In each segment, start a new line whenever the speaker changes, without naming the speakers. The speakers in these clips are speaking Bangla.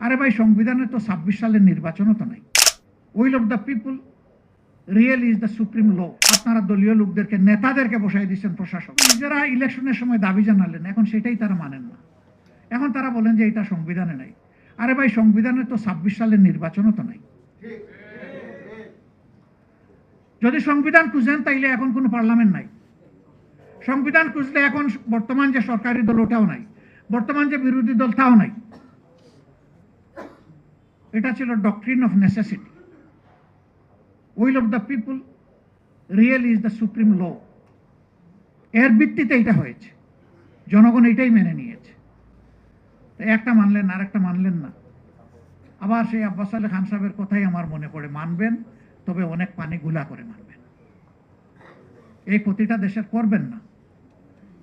আরে ভাই, সংবিধানে তো 26 সালের নির্বাচনও তো নাই। Will of the people real is the supreme law. আপনারা দলীয় লোকদেরকে, নেতাদেরকে বসাই দিচ্ছেন প্রশাসক। নিজেরা ইলেকশনের সময় দাবি জানালেন, এখন সেটাই তারা মানেন না। এখন তারা বলেন যে এটা সংবিধানে নাই। আরে ভাই, সংবিধানে তো 26 সালের নির্বাচনও তো নাই। যদি সংবিধান খুঁজেন তাইলে এখন কোনো পার্লামেন্ট নাই। সংবিধান খুঁজলে এখন বর্তমান যে সরকারি দল ওটাও নাই, বর্তমান যে বিরোধী দল তাও নাই। এটা ছিল doctrine of necessity. Will of the people real is the supreme law. এর ভিত্তিতে এটা হয়েছে, জনগণ এটাই মেনে নিয়েছে। একটা মানলেন, আর একটা মানলেন না। আবার সেই আব্বাস আলী খান সাহেবের কথাই আমার মনে পড়ে, মানবেন তবে অনেক পানি গুলা করে মানবেন। এই ক্ষতিটা দেশের করবেন না।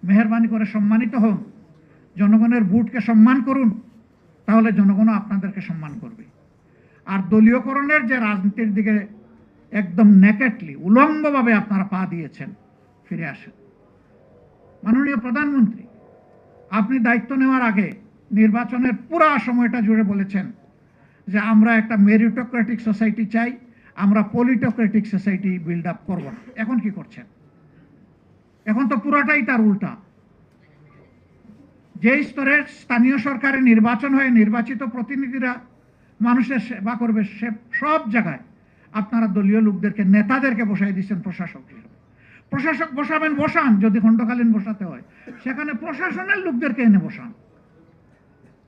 মেহরবানি করে সম্মানিত হন, জনগণের ভোটকে সম্মান করুন, তাহলে জনগণও আপনাদেরকে সম্মান করবে। আর দলীয়করণের যে রাজনীতির দিকে একদম নেকেটলি, উলঙ্গভাবে আপনারা পা দিয়েছেন, ফিরে আসেন। মাননীয় প্রধানমন্ত্রী, আপনি দায়িত্ব নেওয়ার আগে নির্বাচনের পুরো সময়টা জুড়ে বলেছেন যে আমরা একটা মেরিটোক্রেটিক সোসাইটি চাই, আমরা পলিটোক্রেটিক সোসাইটি বিল্ড আপ করব না। এখন কি করছেন? এখন তো পুরাটাই তার উল্টা। যে স্তরের স্থানীয় সরকারে নির্বাচন হয়ে নির্বাচিত প্রতিনিধিরা মানুষের সেবা করবে, সে সব জায়গায় আপনারা দলীয় লোকদেরকে, নেতাদেরকে বসাই দিচ্ছেন প্রশাসক হিসেবে। প্রশাসক বসাবেন, বসান, যদি খণ্ডকালীন বসাতে হয় সেখানে প্রশাসনের লোকদেরকে এনে বসান,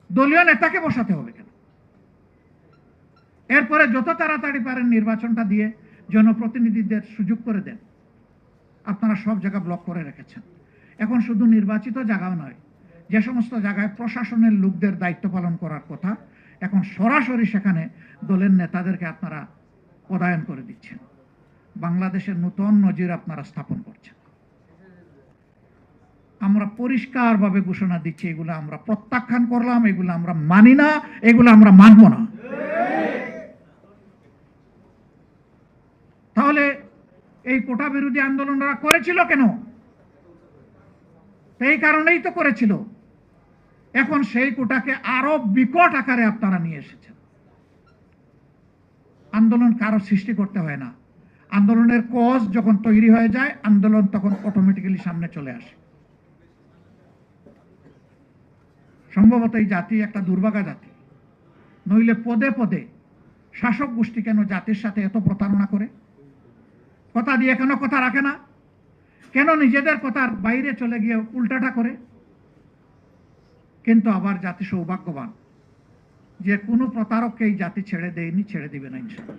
দলীয় নেতাকে বসাতে হবে কেন? এরপরে যত তাড়াতাড়ি পারেন নির্বাচনটা দিয়ে জনপ্রতিনিধিদের সুযোগ করে দেন। আপনারা সব জায়গা ব্লক করে রেখেছেন। এখন শুধু নির্বাচিত জায়গাও নয়, যে সমস্ত জায়গায় প্রশাসনের লোকদের দায়িত্ব পালন করার কথা, এখন সরাসরি সেখানে দলের নেতাদেরকে আপনারা পদায়ন করে দিচ্ছেন। বাংলাদেশের নতুন নজির আপনারা স্থাপন করছেন। আমরা পরিষ্কারভাবে ঘোষণা দিচ্ছি, এগুলো আমরা প্রত্যাখ্যান করলাম, এগুলো আমরা মানি না, এগুলো আমরা মানব না। তাহলে এই কোটা বিরোধী আন্দোলনরা করেছিল কেন? এই কারণেই তো করেছিল। এখন সেই কোটাকে আরো বিকট আকারে আপনারা নিয়ে এসেছেন। আন্দোলন কারো সৃষ্টি করতে হয় না। আন্দোলনের কজ যখন তৈরি হয়ে যায়, আন্দোলন তখন অটোমেটিক্যালি সামনে চলে আসে। সম্ভবত এই জাতি একটা দুর্ভাগা জাতি, নইলে পদে পদে শাসক গোষ্ঠী কেন জাতির সাথে এত প্রতারণা করে? কথা দিয়ে কেন কথা রাখে না? কেন নিজেদের কথার বাইরে চলে গিয়ে উল্টাটা করে? কিন্তু আবার জাতি সৌভাগ্যবান যে কোনো প্রতারককে এই জাতি ছেড়ে দেয়নি, ছেড়ে দিবে না ইনশাআল্লাহ।